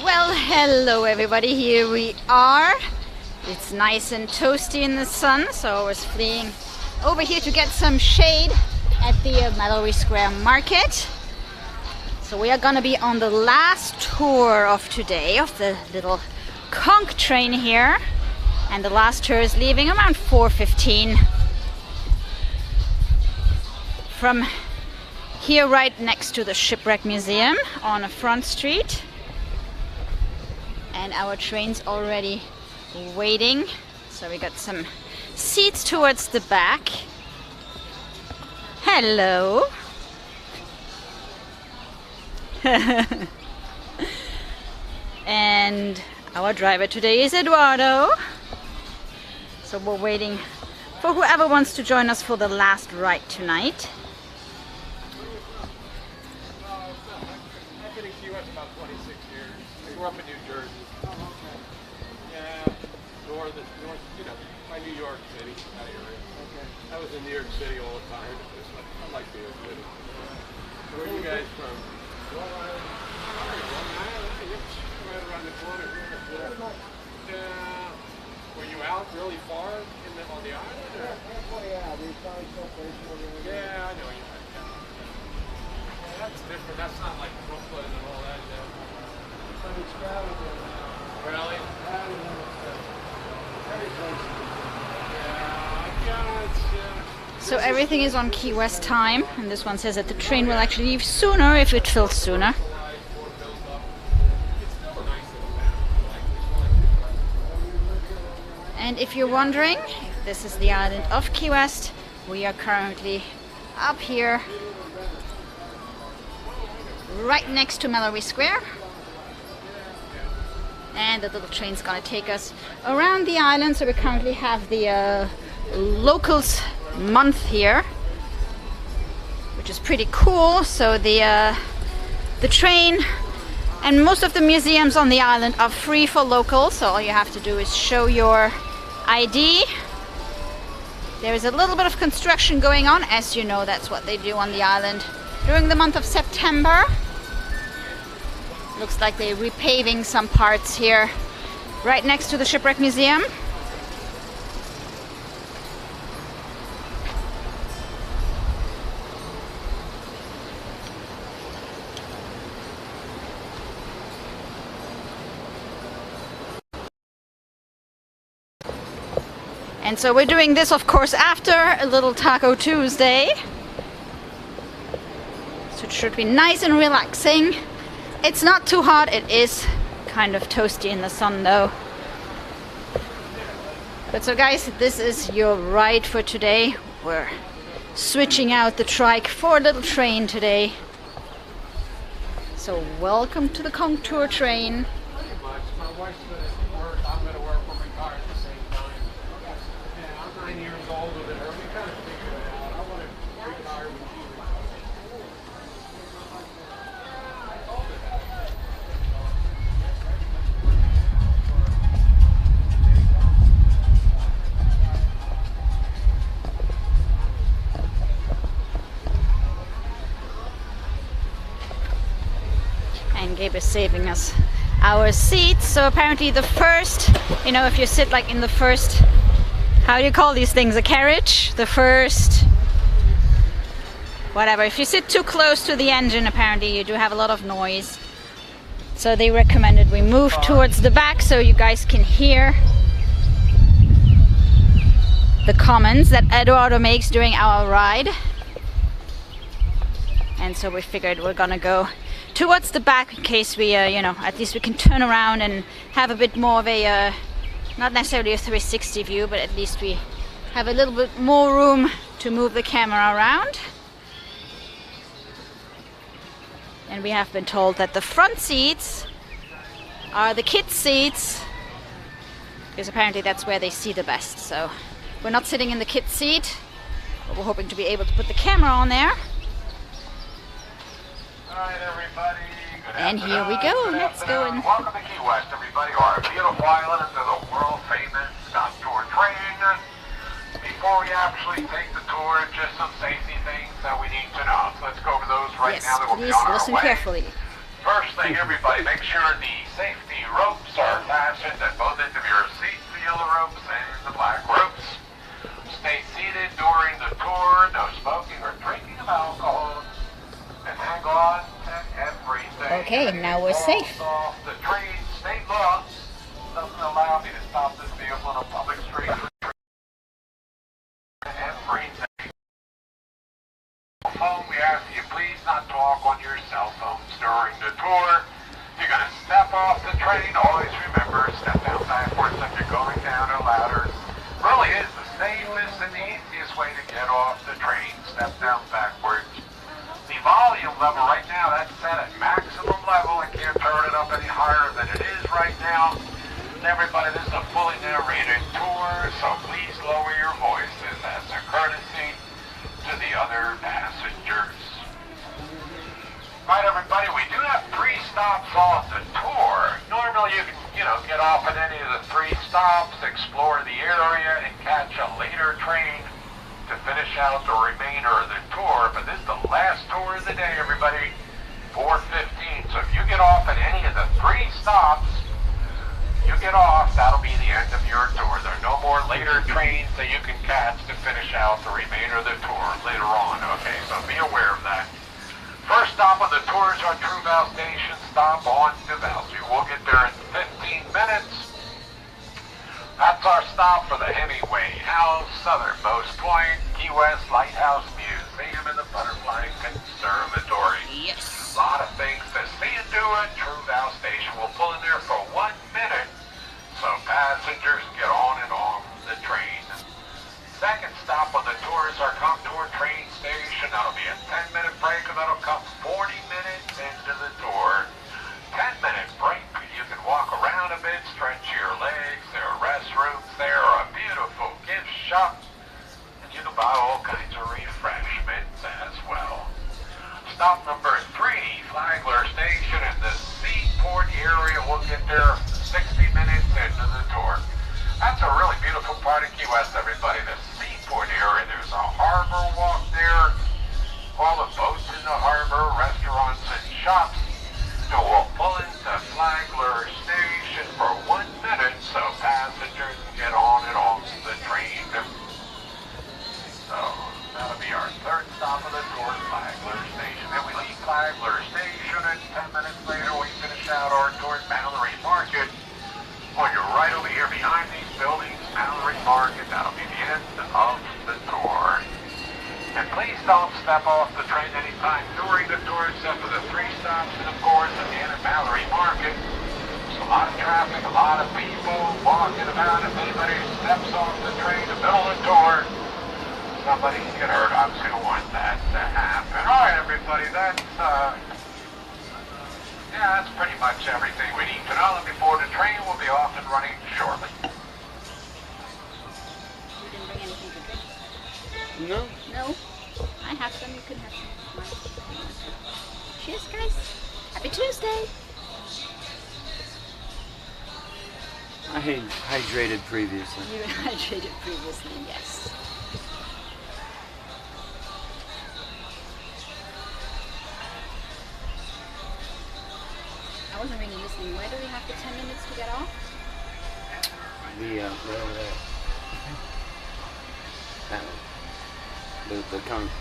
Well, hello everybody, here we are. It's nice and toasty in the sun, so I was fleeing over here to get some shade at the Mallory Square Market. So we are gonna be on the last tour of today of the little conch train here. And the last tour is leaving around 4:15 from here, right next to the Shipwreck Museum on a front street. And our train's already waiting, so we got some seats towards the back. Hello. And our driver today is Eduardo. So we're waiting for whoever wants to join us for the last ride tonight. I've been in Key West about 26 years. I grew up in New Jersey. Yeah, north, by New York City, that area. Okay. I was in New York City all the time. I like New York City. Where are you guys from? Long Island. Long Island. It's right around the corner here. Were you out really far on the island? Or? Yeah, we found some place over there. Yeah, I know you had that. Yeah, that's different. That's not like Brooklyn and all that. But it's extravagant. Really? So everything is on Key West time, and this one says that the train will actually leave sooner if it fills sooner. And if you're wondering if this is the island of Key West, we are currently up here right next to Mallory Square. And the little train's gonna take us around the island. So we currently have the locals month here, which is pretty cool. So the train and most of the museums on the island are free for locals. So all you have to do is show your ID. There is a little bit of construction going on, as you know. That's what they do on the island during the month of September. Looks like they're repaving some parts here right next to the Shipwreck Museum. And so we're doing this, of course, after a little Taco Tuesday. So it should be nice and relaxing. It's not too hot. It is kind of toasty in the sun though. But so guys, this is your ride for today. We're switching out the trike for a little train today. So welcome to the Conch Tour train. My wife's I'm going to work for retire at the same time. Yeah, I'm 9 years older than her. We kind of figured it out. I want to retire when she retires. And Gabe is saving us our seats. So apparently the first, if you sit like in the first, how do you call these things, a carriage? The first, whatever. If you sit too close to the engine, apparently you do have a lot of noise. So they recommended we move towards the back so you guys can hear the comments that Eduardo makes during our ride. And so we figured we're gonna go towards the back in case we, at least we can turn around and have a bit more of a, not necessarily a 360 view, but at least we have a little bit more room to move the camera around. And we have been told that the front seats are the kids' seats, because apparently that's where they see the best. So we're not sitting in the kids' seat, but we're hoping to be able to put the camera on there. Alright everybody, and here we go, let's go and welcome to Key West everybody, our beautiful island to the world famous Conch Tour train. Before we actually take the tour, just some safety things that we need to know. So let's go over those right now. That we'll please be on listen our way. carefully. First thing, everybody, make sure the safety ropes are fastened at both ends of your seats, the yellow ropes and the black ropes. Stay seated during the tour, no smoking or drinking of alcohol, and hang on to everything. Okay, now we're safe. Off the train, stay low. Doesn't allow me to stop this vehicle on a public street. Everything. Phone, we ask you please not talk on your cell phones during the tour. You're going to step off the train. Always remember, step down backwards if you're going down a ladder. Really is the safest and the easiest way to get off the train. Step down backwards. The volume level right now, that's set at maximum level. I can't turn it up any higher than it is right now. And everybody, this is a fully narrated tour, so please lower your voices as a courtesy to the other passengers. Right, everybody, we do have 3 stops off the tour. Normally you can, get off at any of the 3 stops, explore the area, and catch a later train to finish out the remainder of the tour. But this is the last tour of the day, everybody, 4:15. So if you get off at any of the 3 stops, you get off, that'll be the end of your tour. There are no more later trains that you can catch to finish out the remainder of the tour later on, okay? So be aware of that. First stop on the tour is our Truval Station stop on Devalsy. We'll get there in 15 minutes. That's our stop for the Hemingway House, Southernmost Point, Key West Lighthouse Museum, and the Butterfly Conservatory. Yes. A lot of things to see and do at Truval Station. We'll pull in there for 1 minute so passengers get on and off the train. Second stop on the tour is our Contour train station. That'll be a 10-minute break, and that'll come 40 minutes into the tour. 10-minute break. You can walk around a bit, stretch your legs. There are restrooms there, a beautiful gift shop, and you can buy all kinds of refreshments as well. Stop number 3, Flagler Station in the Seaport area. We'll get there 60 minutes into the tour. That's a really beautiful part of Key West, everybody. The Seaport area. There's a harbor walk there. All the boats in the harbor, restaurants and shops. So we'll pull into Flagler Station for 1 minute so passengers can get on and off the train. So that'll be our 3rd stop of the tour, Flagler Station. Then we leave Flagler Station, and 10 minutes later we finish out our tour at Mallory Market. On your right over here behind these buildings, Mallory Market. That'll be the end of the tour. And please don't step off the train anytime during the tour except for the 3 stops and, of course, at the end of Mallory Market. There's a lot of traffic, a lot of people walking about. If anybody steps off the train in the middle of the tour, somebody can get hurt. Obviously, don't want that to happen. All right, everybody, that's pretty much everything we need to know. And before the train will be off and running shortly. You didn't bring anything to drink? No. No? I have some. You can have some. Cheers, guys. Happy Tuesday. I hydrated previously. You hydrated previously, yes. I wasn't really listening. Where do we have the 10 minutes to get off? Whatever that one. The conch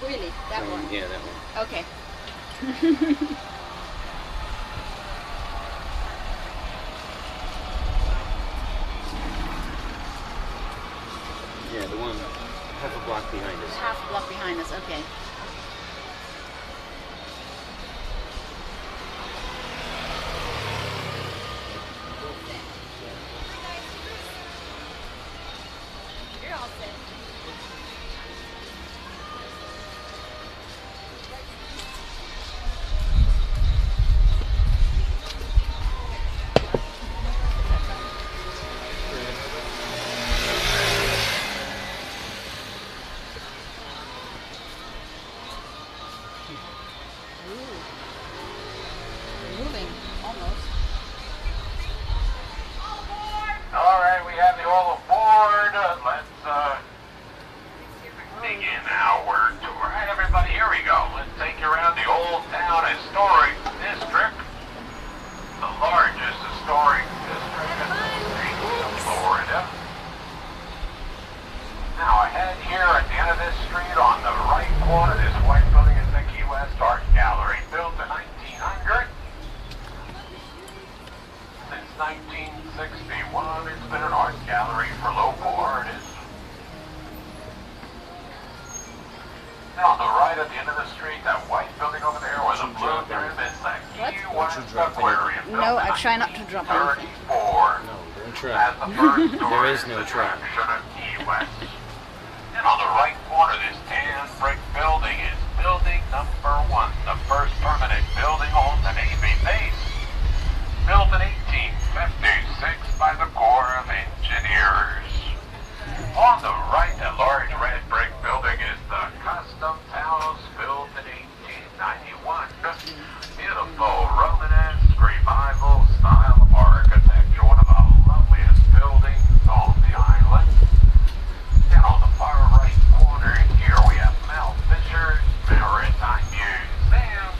Really? That train. one? Yeah, that one. Okay. Yeah, the one half a block behind us. Half a block behind us, okay. You're all set. Don't you drop anything. No, I try not to drop anything. 34 No, don't try. as the first There is no try. attraction of Key West. And on the right corner, this tan brick building is building number 1, the first permanent building on the Navy base. Built in 1856 by the Corps of Engineers. On the right, the large red brick building is the Custom House, built in 1891. Beautiful Romanesque revival style of architecture, one of the loveliest buildings on the island. And on the far right corner here we have Mel Fisher's Maritime Museum.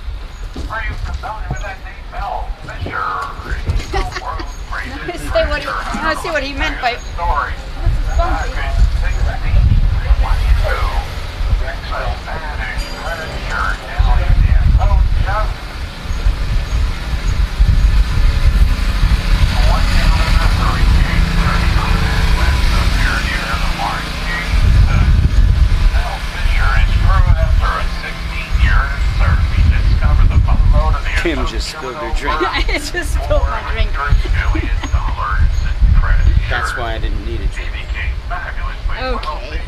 Are you familiar with that name, Mel Fisher? He's the world's greatest I see what he meant by story. Back in 1622, the Spanish treasure down in the Ocean. One down in the Hurricane 39 west of here near the Marquis. Mel Fisher and his crew, after a 16-year survey, discovered the boatload of the Kim just spilled her drink. I just spilled my drink. $400 million in treasure. That's why I didn't need a They drink. became fabulously wealthy.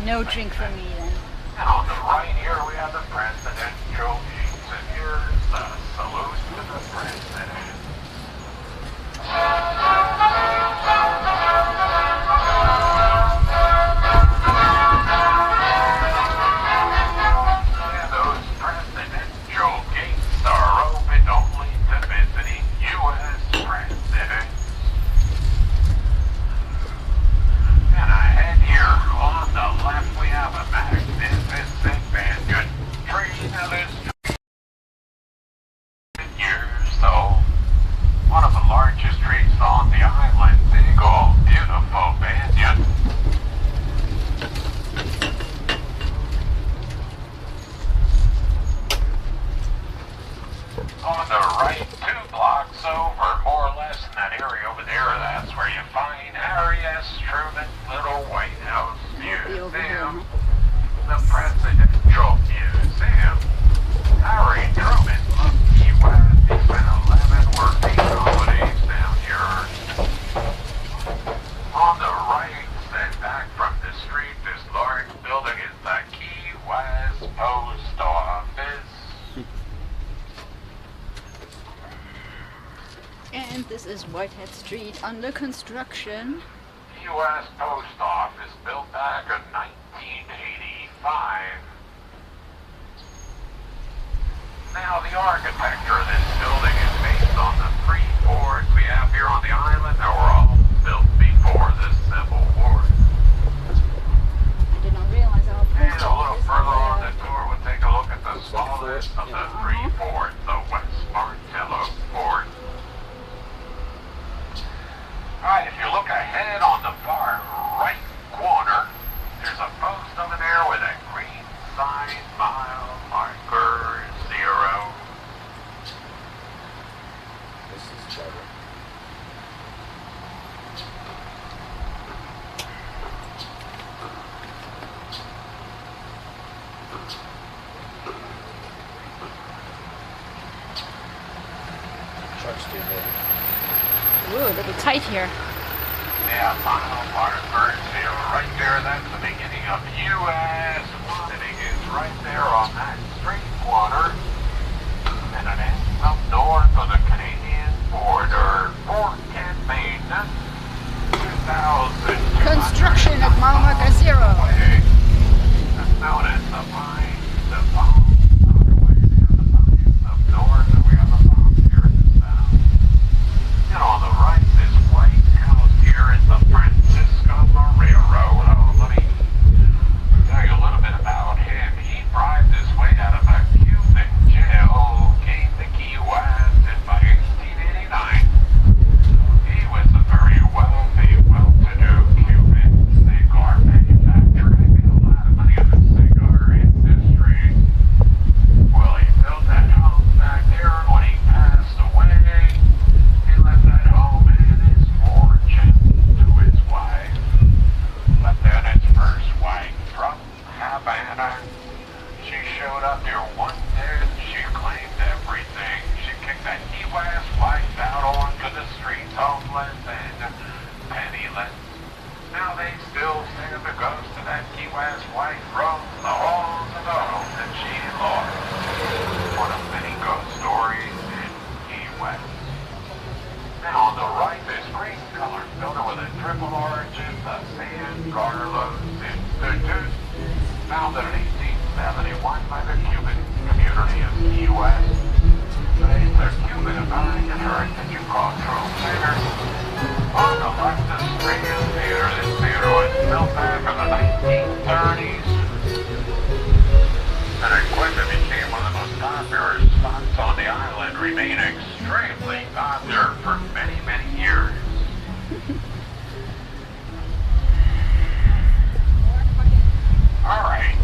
No drink for me then. And on the right here we have the presidential sheets, and here's the salute to the president. And those presidential gates are open only to visiting U.S. presidents. And ahead here on the left we have a magnificent banyan tree that is years old. One of the largest trees on the island. Big old beautiful banyan. On the right, 2 blocks over, more or less in that area over there, that's where you find Harry S. Truman's little White House Museum, the Presidential Museum. Harry Truman loved Key West. He spent 11 working holidays down here. On the right, set back from the street, this large building is the Key West Post Office. And this is Whitehead Street under construction. Key West Post Office, built back in 1985. Now, the architecture of this building is based on the 3 forts we have here on the island that were all built before the Civil War. I did not realize how And a little further on the tour, we'll take a look at the smallest of the 3 forts, the West Martello Fort. Alright, if you look ahead on the far right corner, there's a post over there with a green sign, mile marker 0. This is better. Truck's too heavy. Ooh, a little tight here. Yeah, mile marker 0. Right there, that's the beginning of U.S. Quantity is right there on that street corner. And it ends up north of the Canadian border. Fort and maintenance. 2,000. Construction at mile marker 0. That's known as the Pines of Palm. Way down the Pines up north, and we have a palm here in the south. And on the right, this White House here is the Francisco Railroad. Oh, let me tell you a little bit about him. He bribed his way out of a Cuban West. And on the right, this green-colored building with a triple origin, the San Carlos Institute, founded in 1871 by the Cuban community of Key West. It's a Cuban-American heritage and cultural center. On the left, the Strand Theater. This theater was built back in the 1930s. And it quickly became one of the most popular spots on the island, remaining extremely popular for many, many years. All right.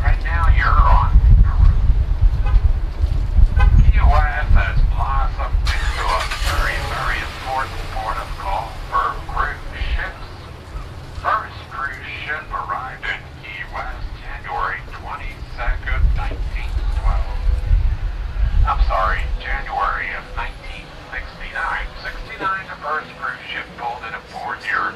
Right now you're on Key West has blossomed into a very, very important port of call for cruise ships. First cruise ship arrived in Key West January 22nd, 1912. I'm sorry, January of 1969. 69, the first cruise ship pulled into port here.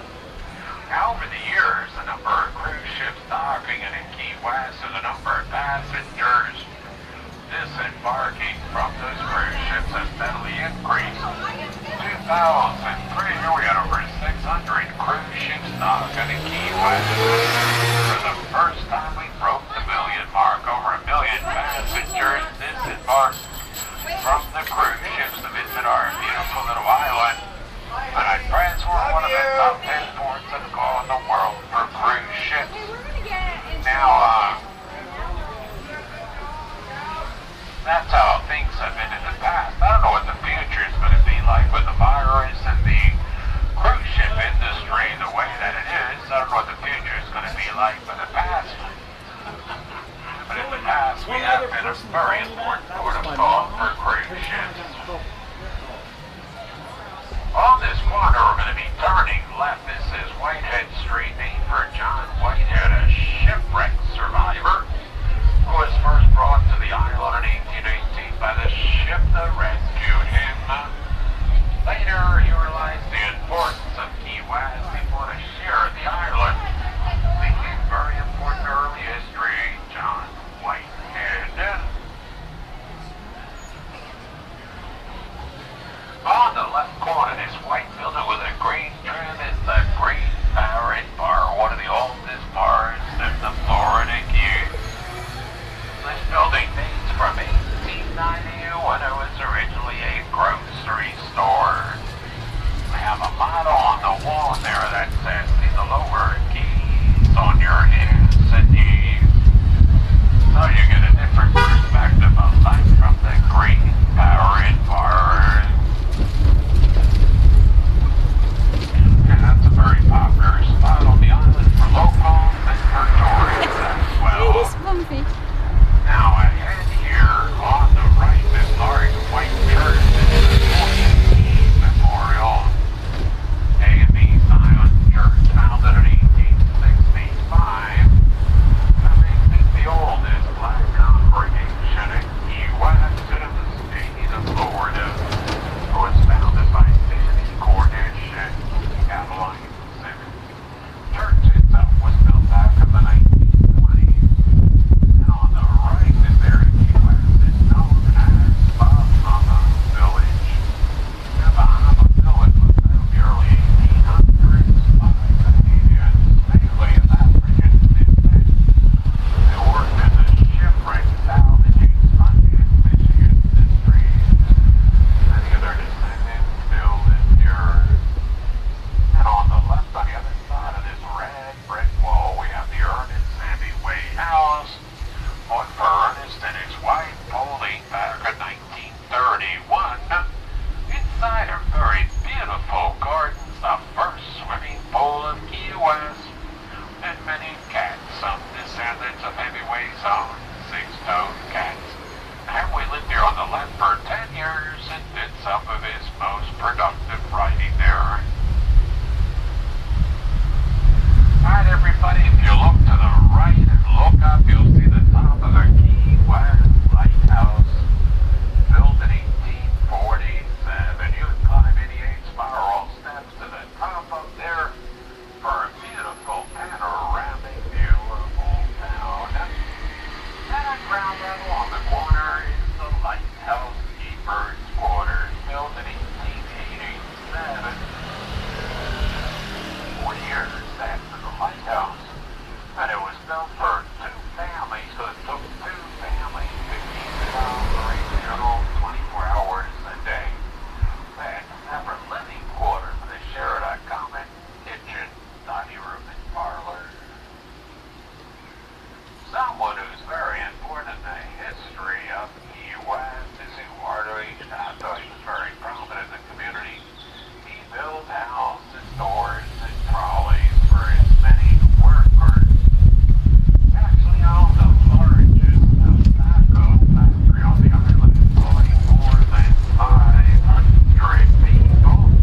Now, over the years, the number of cruise ships docking in Key West and the number of passengers disembarking from those cruise ships has steadily increased. 2003, we had over 600 cruise ships docking in Key West. For the first time, we broke the million mark. Over 1 million passengers disembarked from the cruise ships to visit our beautiful little island. And I transformed one of the top 10 ports of call in the world for cruise ships. Now, that's how things have been in the past. I don't know what the future is going to be like with the virus and the cruise ship industry the way that it is. I don't know what the future is going to be like for the past. But in the past, we have been a very important port of call for cruise ships. On this corner, we're going to be turning left. This is Whitehead Street, named for John Whitehead, a shipwreck survivor who was first brought to the island in 1818 by the ship that rescued him. Later, he realized the importance of Key West. He wanted to share the island. Became very important early history, John Whitehead. On the left corner, this white building with a green trim is the Green Parrot Bar, one of the oldest bars in the Florida Keys. This building dates from 1890 when it was originally a grocery store. We have a motto on the wall there that says, "See the lower keys on your hands and knees." So you get a different perspective of life from the Green Parrot Bar. Tato, he was very prominent in the community. He built houses, doors, and trolleys for his many workers. He actually owned the largest tobacco factory on the island, employing more than 500 people.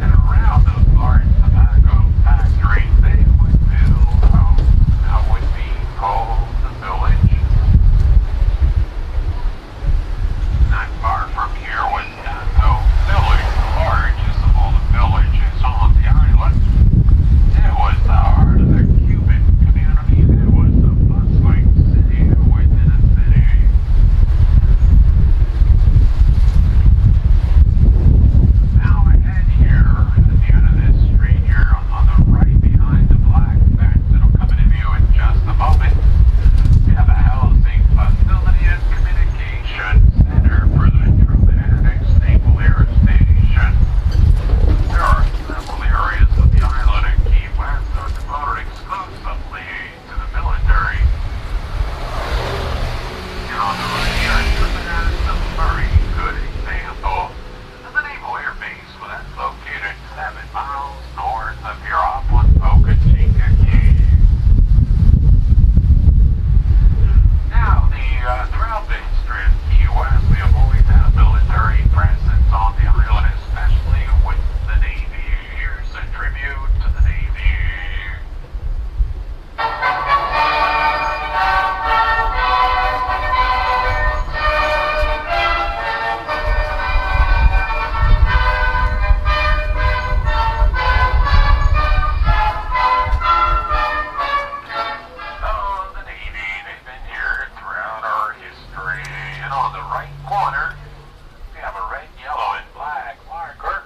And around those large tobacco factories, they would build homes that would be called the village. Not far from here was Tato Village, the largest of all the villages on the island. It was the heart of the Cuban community. It was a bustling city within a city. Now ahead here, at the end of this street here, on the right behind the black fence, it'll come into view in just a moment. We have a housing facility and communication center for the Truman Naval Air Station. There are several areas of the island of Key West that are devoted exclusively to the military. And on the right here, Truman is a very good example of the Naval Air Base, where that's located 7 miles north of here off on Boca Chica Key. Now, throughout the history of Key West, we have always had a military presence on the island, especially with the Navy. Here's a tribute to the Navy. Oh, the Navy, they've been here throughout our history. And on the right corner, we have a red, yellow, and black marker.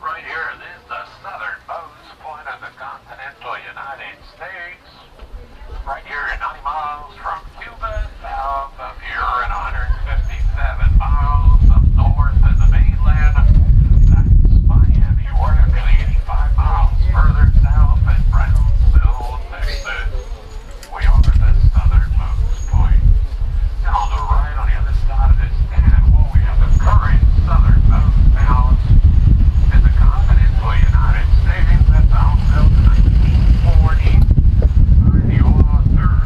Right here, this is the southernmost point of the continental United States. Right here, 90 miles from Cuba, south of here, and 157 miles up north of the mainland. That's Miami. We're actually 85 miles further south at Brownsville, Texas. We are the southernmost point. And on the right, on the other side of this stand, well, we have the current southernmost town in the continental United States. That's home built in 1940 by the author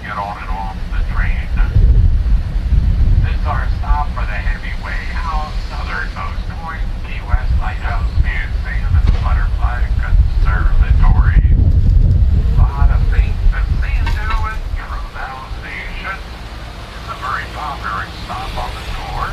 get on and off the train. This is our stop for the Hemingway House, Southernmost Point, Key West Lighthouse Museum, and the Butterfly Conservatory. A lot of things to see and do at True Station. It's a very popular stop on the tour.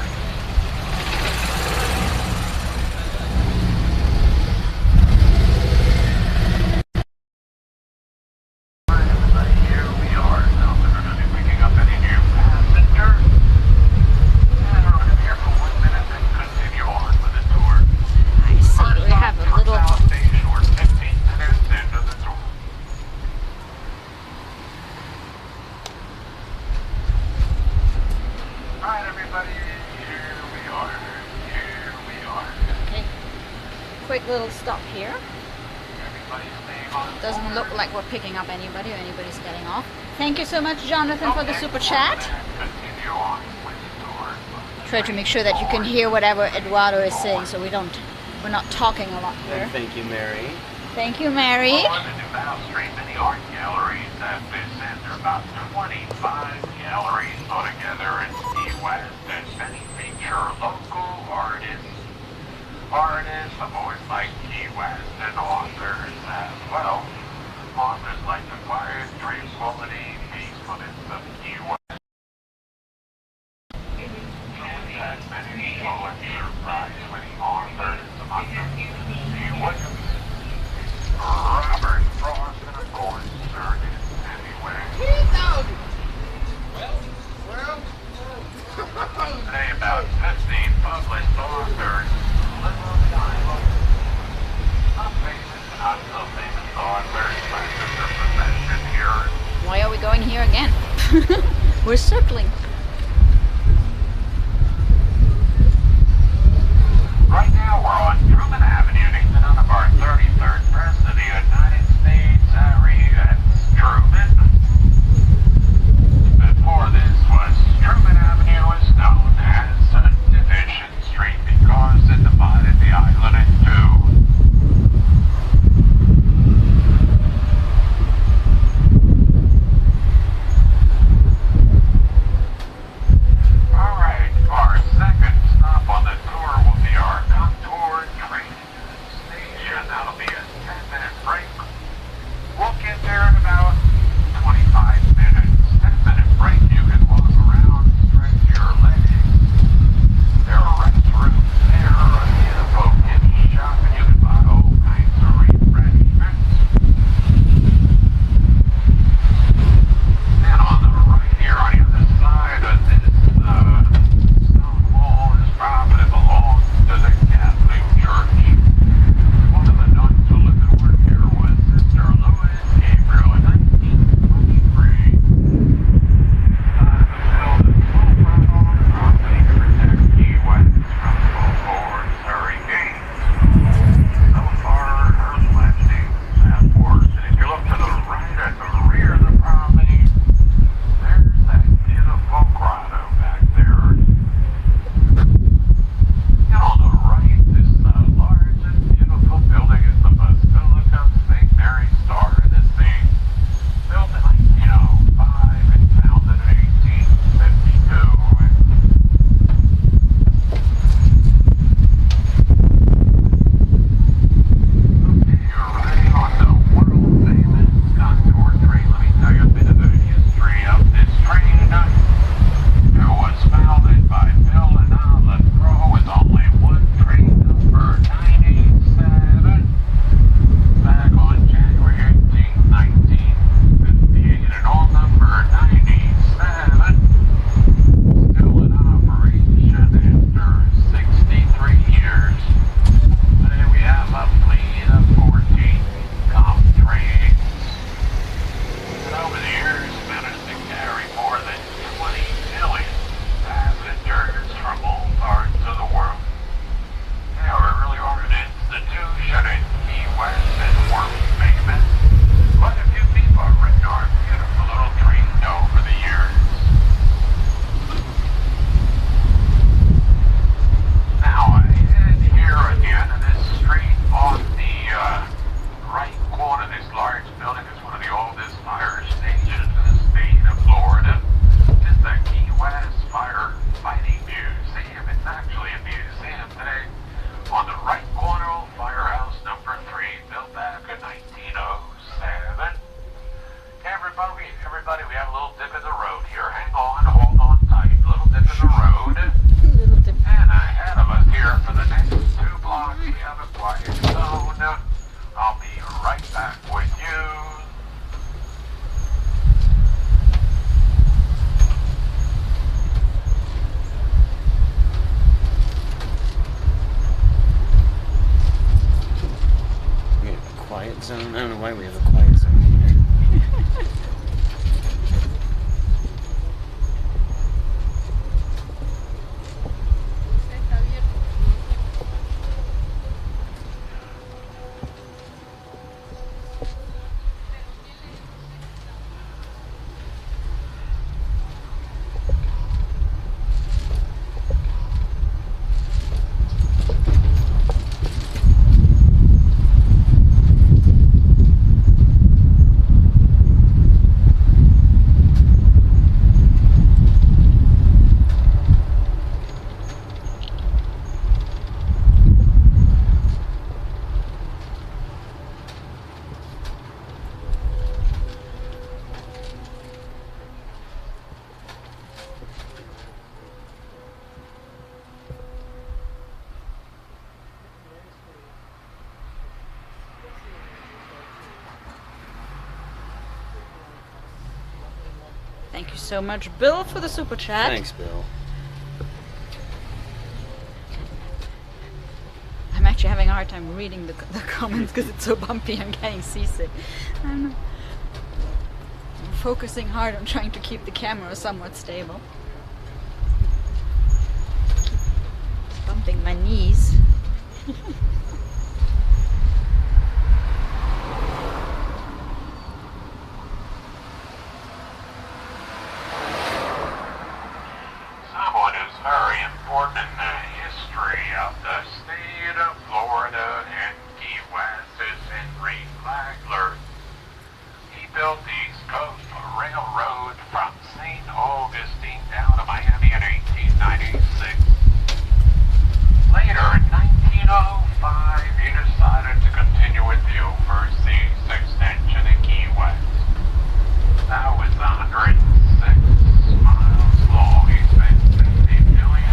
Here we are. Now they're going to be picking up any new passenger. And we're going to be here for 1 minute and continue on with the tour. I see we have a little. South Station, we're 15 minutes into the tour. Alright everybody, here we are. Here we are. Okay. Quick little stop here. Everybody's staying on. Doesn't look like we're picking up anybody or anybody's getting off. Thank you so much, Jonathan, for the super chat. Continue on with the tour. Try to make sure that you can hear whatever Eduardo is saying, so we're not talking a lot here. And thank you, Mary. Thank you, Mary. On the New House Street, many art galleries at this center, about 25 galleries altogether in Key West, and many feature local artists. Artists have always liked Key West, and authors as well. Authors like the quiet, tranquility, peacefulness of Key West. Had many Pulitzer Prize-winning authors among them. Key West. Robert Frost, and of course, Ernest Hemingway. Today, about 15 published authors live on the island. Not famous, not so famous authors, practice their profession here. Why are we going here again? We're circling. Right now, we're on Truman Avenue, named in honor of our 33rd President of the United States, Harry S. Truman. Before this was Truman Avenue, was known as Division Street because it divided the island in two. All right, our second stop on the tour will be our contour train station. That'll be a 10-minute break have a little dip in the road here. Hang on, hold on tight. Little dip in the road. Little dip. And ahead of us here for the next 2 blocks, we have a quiet zone. I'll be right back with you. We have a quiet zone. I don't know why we have a quiet zone here. Thank you so much, Bill, for the super chat. Thanks, Bill. I'm actually having a hard time reading the comments because it's so bumpy. I'm getting seasick. I don't know. I'm focusing hard on trying to keep the camera somewhat stable. Keep bumping my knees. Someone who's very important in the history of the state of Florida and Key West is Henry Flagler. He built the East Coast Railroad from St. Augustine down to Miami in 1896. Later, in 1905, he decided to continue with the overseas extension of Key West. That was 106 miles long. He spent $50 million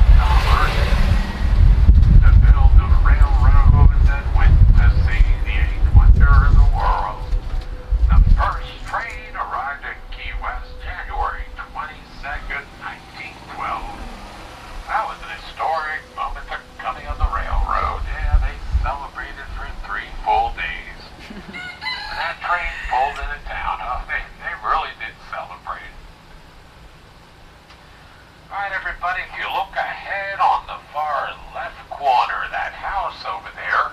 to build a railroad that went to see the eighth wonder of the world. The first train arrived in Key West January 22nd, 1912. That was an historic moment, the coming of the railroad. Yeah, they celebrated for 3 full days. When that train pulled into town, they really did celebrate. Alright everybody, if you look ahead on the far left corner, that house over there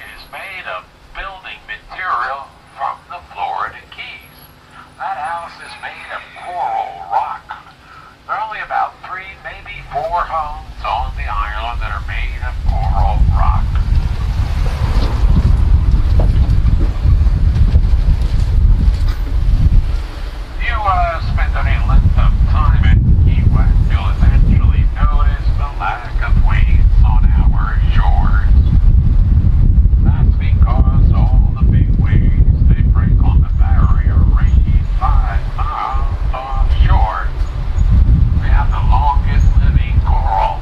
is made of building material from the Florida Keys. That house is made of coral rock. There are only about 3, maybe 4 homes on the island that are made of coral rock. If you spend any length of time in Key West, you'll eventually notice the lack of waves on our shores. That's because all the big waves they break on the barrier reef 5 miles offshore. We have the longest living coral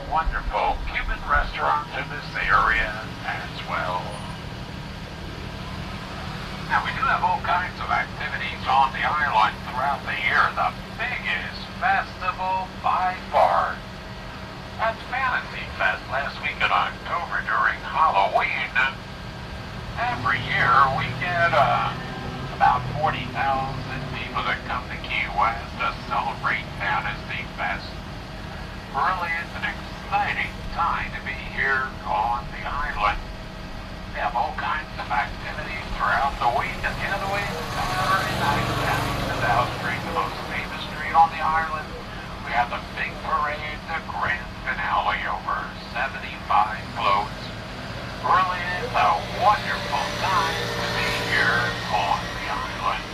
wonderful Cuban restaurants in this area as well. Now we do have all kinds of activities on the island throughout the year. The biggest festival by far, that's Fantasy Fest last week in October during Halloween. Every year we get about 40,000 people that come to Key West to celebrate Fantasy Fest. Really, it's an exciting time to be here on the island. We have all kinds of activities throughout the week, and the other way, Saturday night, down the South Street, the most famous street on the island, we have the big parade, the grand finale, over 75 floats. Really, it's a wonderful time to be here on the island.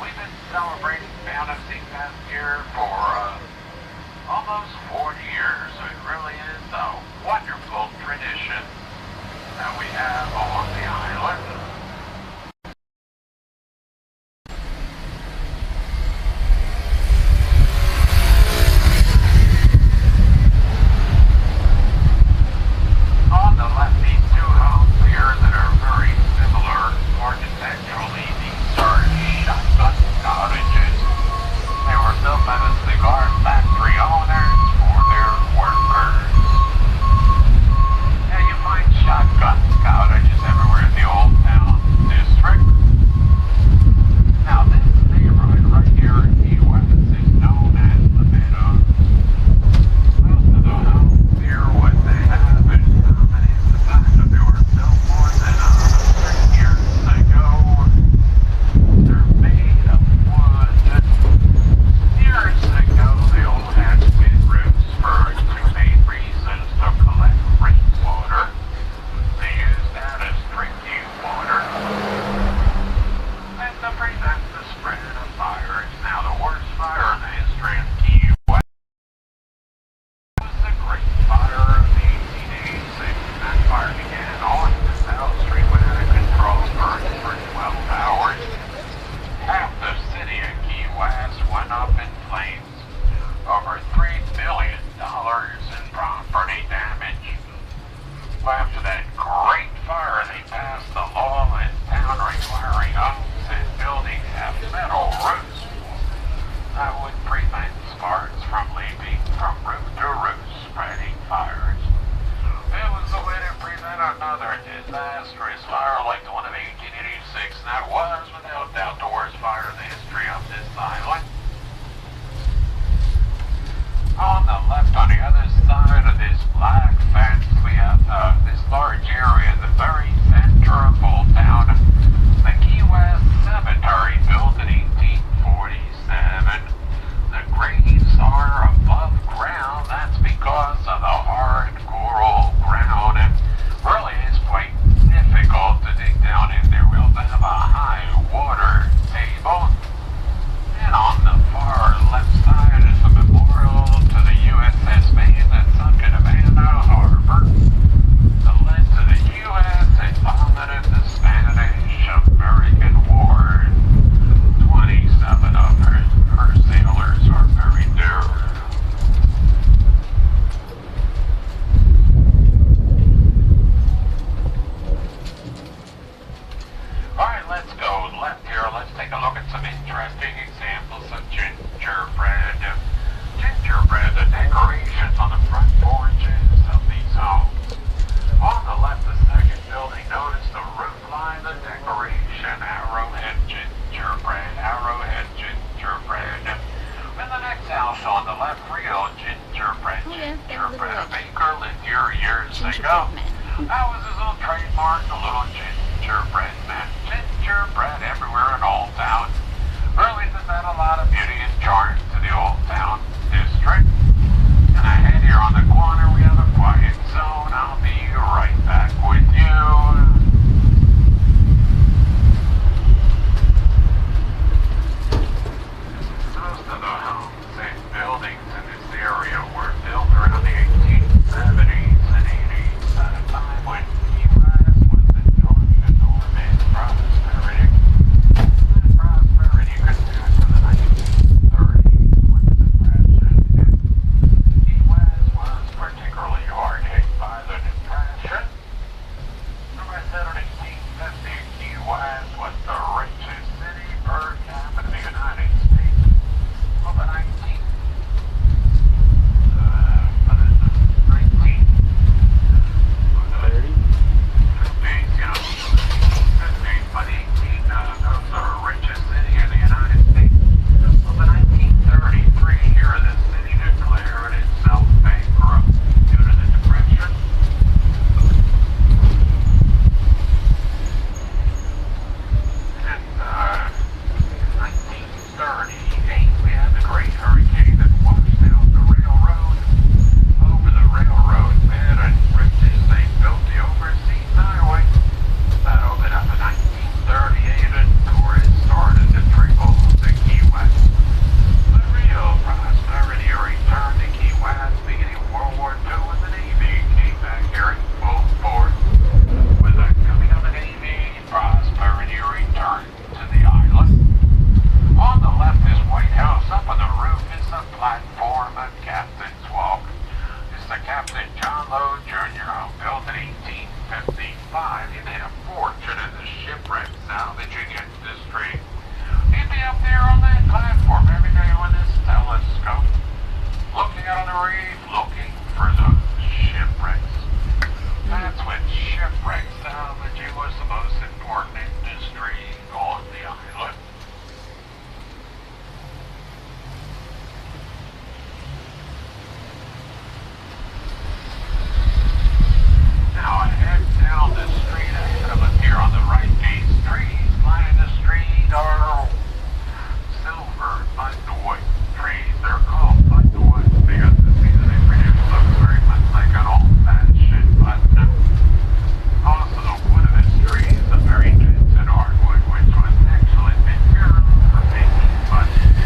We've been celebrating Fantasy Fest here for almost 40 years. It really is a wonderful tradition that we have on the island. On the left, these two homes here that are very similar architecturally. These are shotgun cottages. They were built by the cigar factory owners for their workers. Yeah, you find shotgun cottages everywhere in the Old Town District. Now this neighborhood right here in Key West is known as the Meadows. Most of the homes here, what they have in common is the fact that they were built more than 100 years ago. They're made of wood. Years ago, they all had tin roofs for two main reasons: to collect rainwater. They used that as drinking water, and to prevent the spread of fires. Now, the worst fire in the history of Key West was the Great Fire of 1886. That fire began on the South Street when out of control, burned for 12 hours. Half the city of Key West went up in flames. Over $3 billion in property damage. Well, after that great fire, they passed the law in town requiring homes and buildings have metal roofs. That would prevent sparks from leaping from roof to roof, spreading fires. It was the way to prevent another disastrous fire like the one of 1886, and that was, without doubt, the worst fire in the history of this island. On the left, on the other side of this black fence, we have this large area in the very center of Old Town, the Key West Cemetery, built in 1847. The graves are above ground. That's because of the hard coral ground. It really is quite difficult to dig down in there. We'll have a high water table. And on the far left side is a memorial to the USS Maine that sunk in Havana Harbor. The lead to the U.S. and vomited the Spanish-American War. 27 of her sailors are buried there. Alright, let's go left here. Let's take a look at some interesting examples of gingerbread. Gingerbread, the decorations on the front porches of these homes. On the left, the second building, notice the roof line, the decoration, arrowhead gingerbread, arrowhead gingerbread. And the next house on the left, real gingerbread, gingerbread. A baker lived here years ago. That was his little trademark, the little gingerbread man. Gingerbread everywhere in Old Town. Really does add a lot of beauty and charm to the Old Town District. And ahead here on the corner, we have a quiet zone. I'll be right back with you. Most of the homes and buildings in this area were built around the 1870s and 80s, at a time when Key West was enjoying enormous prosperity. That prosperity continued to the 1930s when the Depression hit. Captain John Lowe Jr., built in 1855. He made a fortune in the shipwreck salvaging industry. He'd be up there on that platform every day with his telescope, looking out on the reef, looking for those shipwrecks. That's when shipwreck salvaging was the most important industry on the island. Now head down the street ahead of us here on the right. These trees lining the street are silver buttonwood trees. They're called buttonwood because the season they produce looks very much like an old-fashioned button. Also, the wood of this tree is a very dense and hardwood, which was actually material for making buttons.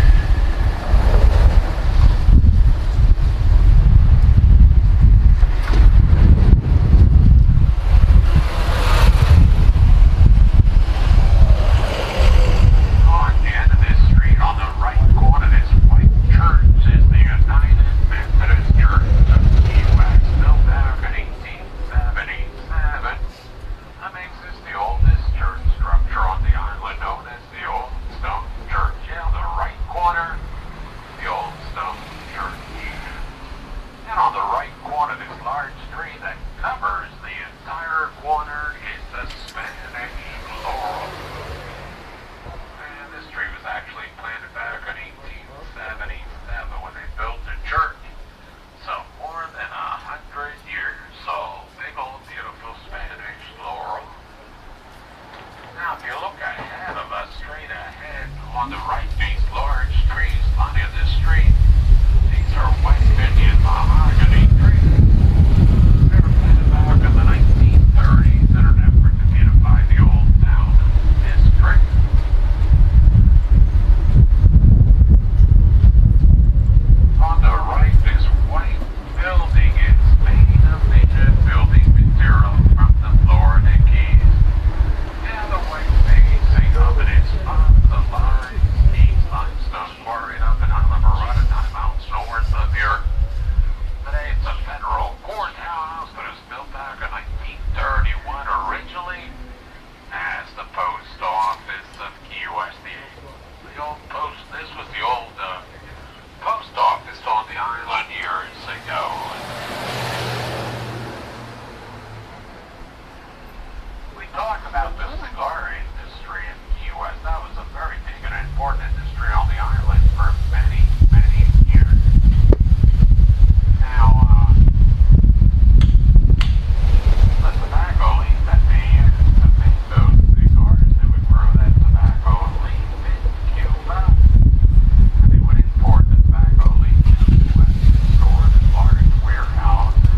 On the end of this street, on the right corner, this white church is the United Methodist Church of Key West, built back in 1877. That makes this the oldest church structure on the island, known as the Old Stone Church. Yeah, the right corner, the Old Stone Church. And on the right corner, this large tree that covers the entire corner is the Spanish laurel. And this tree was actually planted back in 1877 when they built the church. So more than 100 years old. Big old beautiful Spanish laurel. Now if you look ahead of us, straight ahead, on the right, these large trees lining the street, these are West Indian mahogany trees. They were planted back in the 1930s in an effort to beautify the old town district. On the right, this white building is made of native building material from the Florida Keys. Yeah, the white facing of it is fossilized Keys limestone quarried up in Islamorada, 9 miles north of here. Today it's a federal courthouse, but it was built back in 1931 originally as the post office of Key West. The old post, this was the old post office on the island years ago. We talk about the cigar industry in Key West. That was a very big and important industry on the island for many, many years. Now, the tobacco leaf that they used to make those cigars, they would grow that tobacco leaf in Cuba. And they would import the tobacco leaf to the West and store it in large warehouses.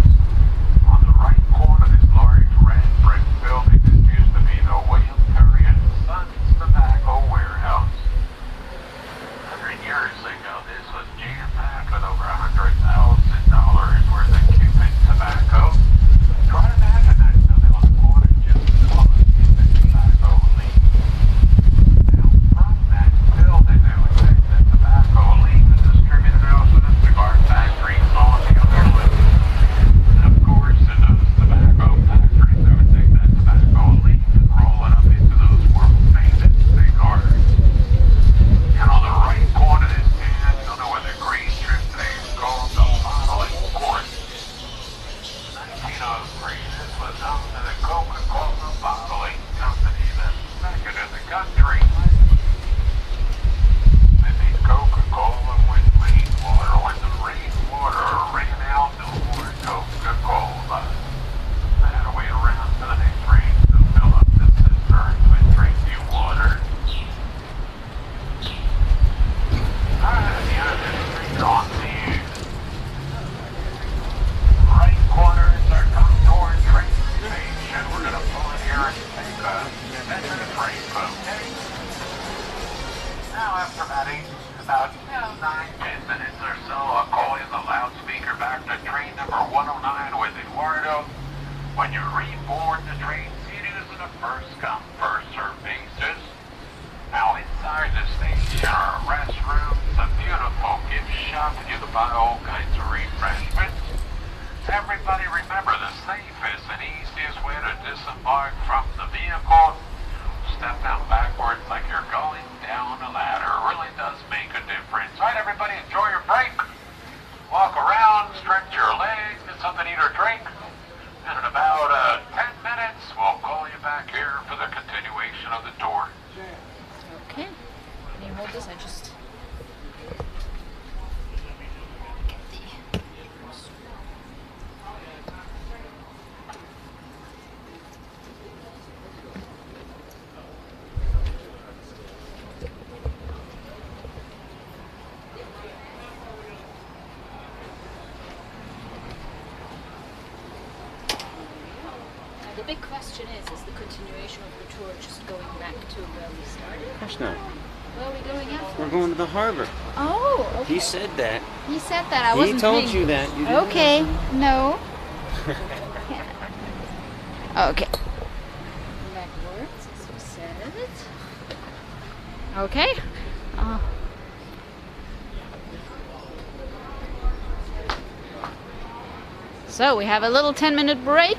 On the right corner, this large red brick building, this used to be the William Perry and Sons Tobacco Warehouse. 100 years ago, this was jam-packed with over $100,000 worth of Cuban tobacco. Try to imagine that building on the corner just full of Cuban tobacco leaf. Now, from that building, they would take the tobacco leaf and distribute it out to the cigar factories on the other loop. And of course, in those tobacco factories, they would take that tobacco leaf and roll it up into those world-famous cigars. And on the right corner, this can, you know where the green strip today is called the bottling court. 1903, this was home to the Coca-Cola bottling company, the second in the country. They made Coca-Cola when rainwater. When the rainwater ran out, no more Coca-Cola. They had to wait around for the next rain to fill up the cisterns with drinking water. Alright, the end of this street on the right corner is our contour train station. We're going to pull in here and take a measure train, okay? Now, after about 9-10 minutes or so, I'll call in the loudspeaker back to train number 109 with Eduardo. When you reboard the train, seating is in a first-come, first-served basis. Now, inside the station are restrooms, a beautiful gift shop, and you can buy all kinds of refreshments. Every everybody remember the safest and easiest way to disembark from the vehicle? Step down backwards like you're going down a ladder. It really does make a difference. All right, everybody, enjoy your break. Walk around, stretch your legs, get something to eat or drink. And in about 10 minutes, we'll call you back here for the continuation of the tour. Okay. Can you hold this? I just... The big question is the continuation of the tour just going back to where we started? Of course not. Where are we going after? We're going to the harbor. Oh, okay. He said that. He said that. I wasn't He told being... you that. You didn't Okay, listen. no. Okay. Backwards, as we said. Okay. So we have a little 10-minute break.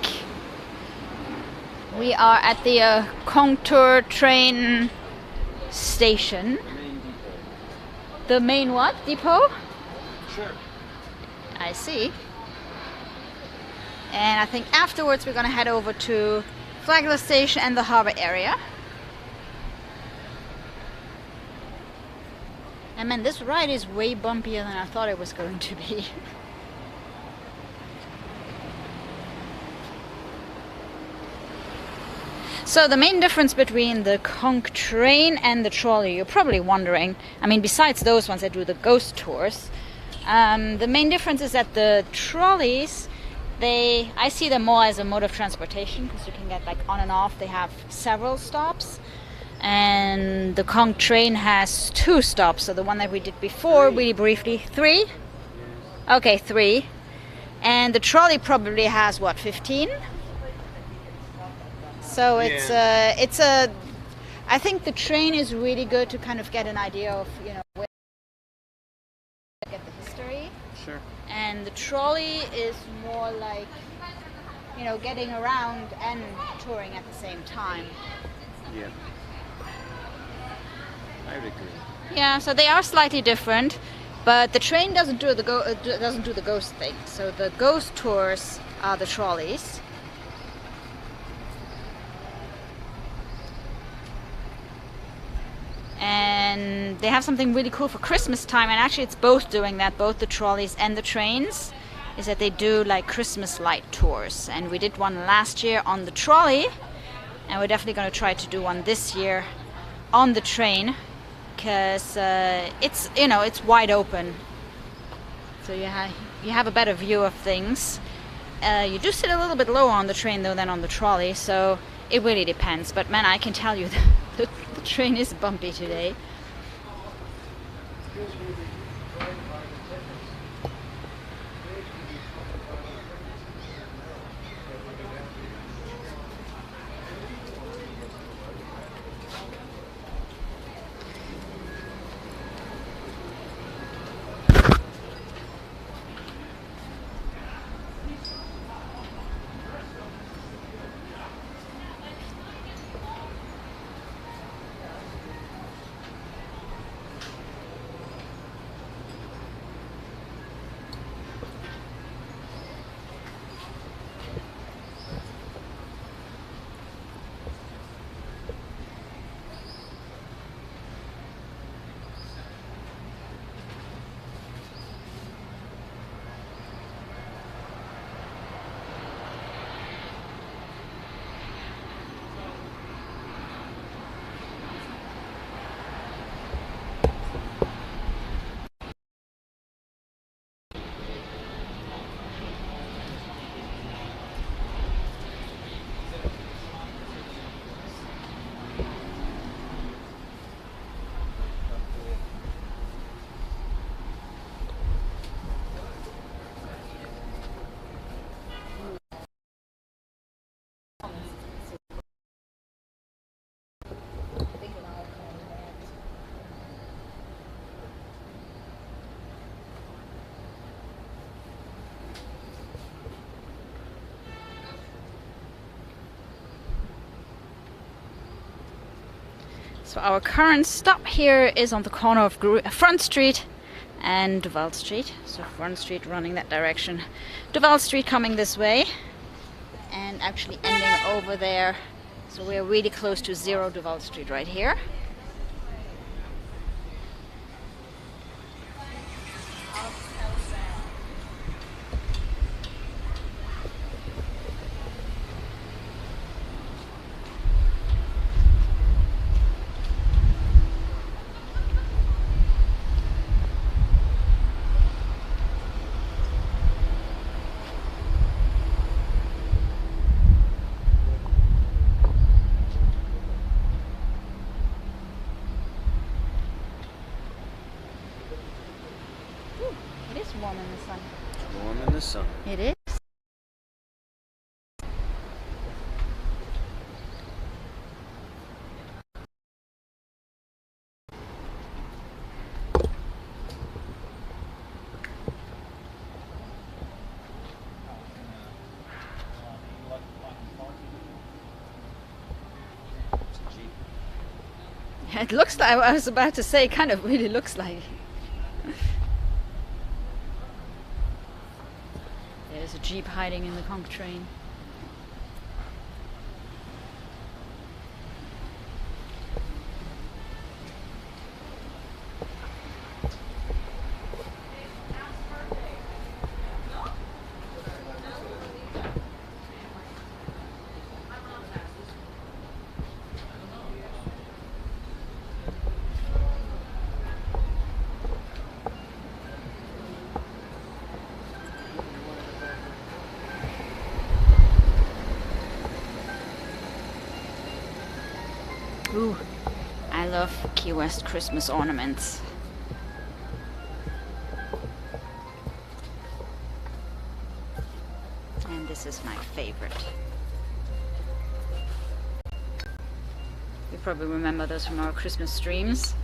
We are at the Conch Train station. The main what? Depot? Sure. I see. And I think afterwards we're gonna head over to Flagler Station and the harbor area. And man, this ride is way bumpier than I thought it was going to be. So the main difference between the Conch Train and the trolley, you're probably wondering, I mean, besides those ones that do the ghost tours, the main difference is that the trolleys, I see them more as a mode of transportation because you can get like on and off. They have several stops, and the Conch Train has 2 stops. So the one that we did before, really briefly, 3? Okay, 3. And the trolley probably has what, 15? So it's I think the train is really good to kind of get an idea of, you know, where to get the history. Sure. And the trolley is more like, you know, getting around and touring at the same time. Yeah. I would agree. Yeah, so they are slightly different, but the train doesn't do the ghost thing. So the ghost tours are the trolleys. And they have something really cool for Christmas time, and actually it's both doing that, both the trolleys and the trains, is that they do like Christmas light tours. And we did one last year on the trolley, and we're definitely going to try to do one this year on the train, because it's, you know, it's wide open, so you have a better view of things. You do sit a little bit lower on the train though than on the trolley, so it really depends. But man, I can tell you the train is bumpy today. So our current stop here is on the corner of Front Street and Duval Street. So Front Street running that direction, Duval Street coming this way, and actually ending over there. So we're really close to 0 Duval Street right here. It is warm in the sun. Warm in the sun. It is. It looks like, I was about to say, it kind of really looks like. There's a Jeep hiding in the conch train. Ooh, I love Key West Christmas ornaments. And this is my favorite. You probably remember those from our Christmas streams.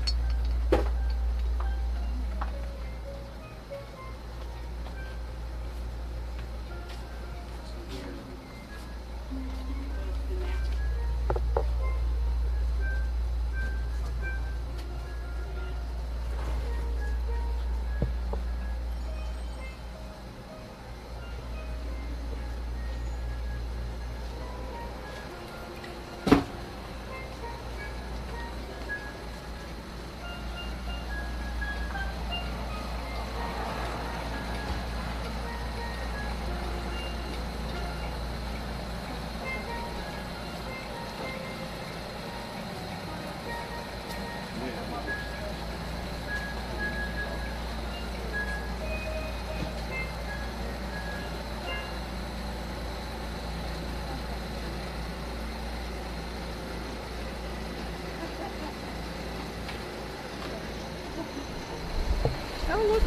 Oh, look.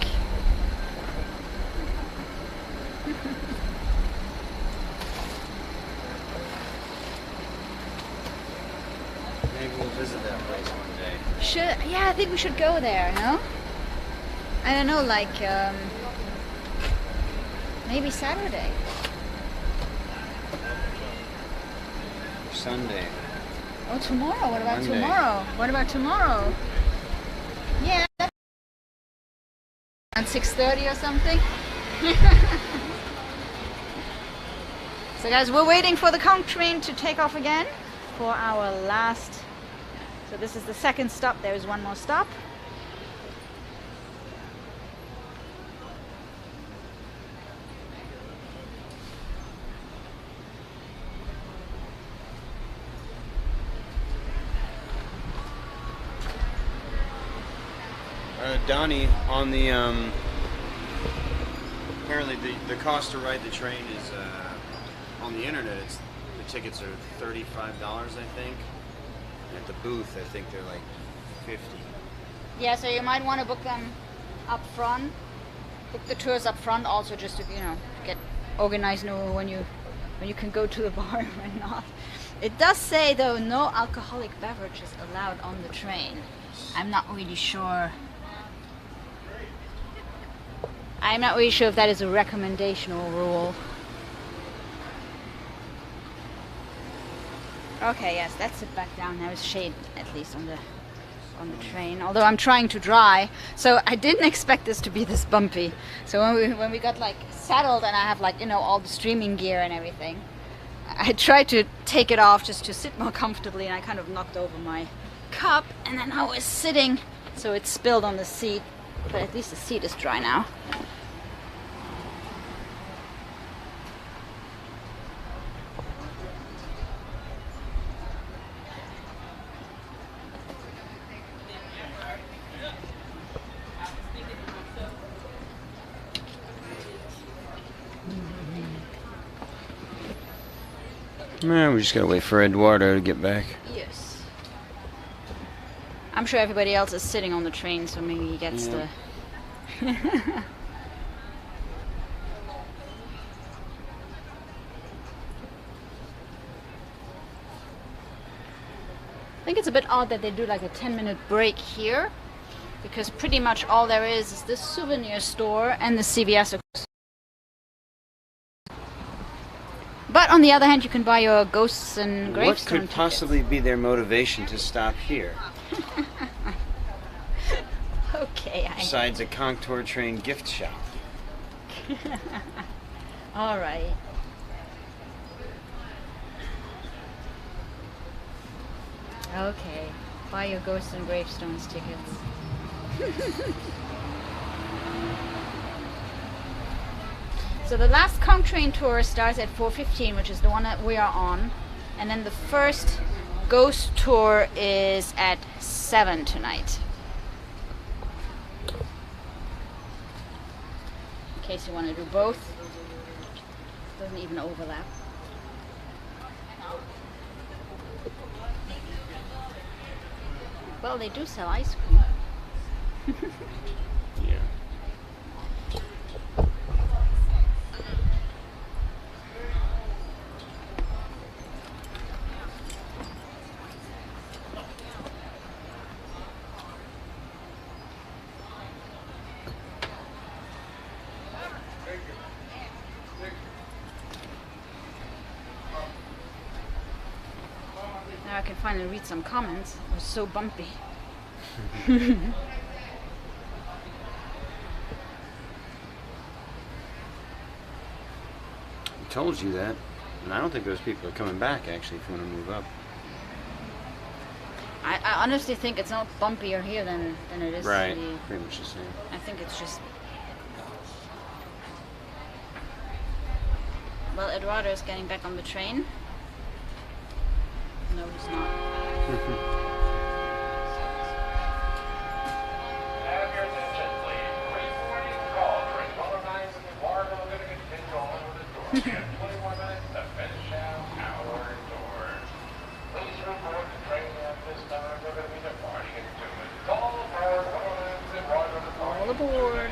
Maybe we'll visit that place one day. Yeah, I think we should go there, no? I don't know, like, maybe Saturday. Or Sunday. Oh, tomorrow. What about Monday. tomorrow? What about tomorrow? Yeah. Around 6:30 or something. So guys, we're waiting for the conch train to take off again for our last. So this is the second stop. There is one more stop. Donnie, on the apparently the cost to ride the train is on the internet. The tickets are $35, I think. At the booth, I think they're like $50. Yeah, so you might want to book them up front. Book the tours up front, also just to get organized, know when you can go to the bar and when not. It does say though no alcoholic beverages allowed on the train. I'm not really sure. I'm not really sure if that is a recommendation or rule. Okay, yes, that's it back down. There is shade at least on the train. Although I'm trying to dry, so I didn't expect this to be this bumpy. So when we got like settled and I have like, you know, all the streaming gear and everything, I tried to take it off just to sit more comfortably, and I kind of knocked over my cup, and then I was sitting, so it spilled on the seat. But at least the seat is dry now. Man, we just gotta wait for Eduardo to get back. Yes. I'm sure everybody else is sitting on the train, so maybe he gets the... I think it's a bit odd that they do like a 10-minute break here, because pretty much all there is this souvenir store and the CVS. But on the other hand, you can buy your ghosts and gravestones. What could possibly be their motivation to stop here? Okay. Besides a Conch Train gift shop. All right. Okay. Buy your ghosts and gravestones tickets. So the last Conch Train tour starts at 4:15, which is the one that we are on, and then the first ghost tour is at 7 tonight. In case you want to do both. Doesn't even overlap. Well, they do sell ice cream. Yeah. Now I can finally read some comments. It was so bumpy. I told you that. And I don't think those people are coming back, actually, if you want to move up. I honestly think it's not bumpier here than it is. Right. Pretty much the same. I think it's just... Well, Eduardo is getting back on the train. No, he's not. Have your attention, please. Pre-boarding call. Train 109 from Eduardo going to continue on with the tour. We have 20 more minutes to finish out our tour. Please report the train at this time. We're going to be departing in 2 minutes. All aboard 109 from Eduardo departing. All aboard.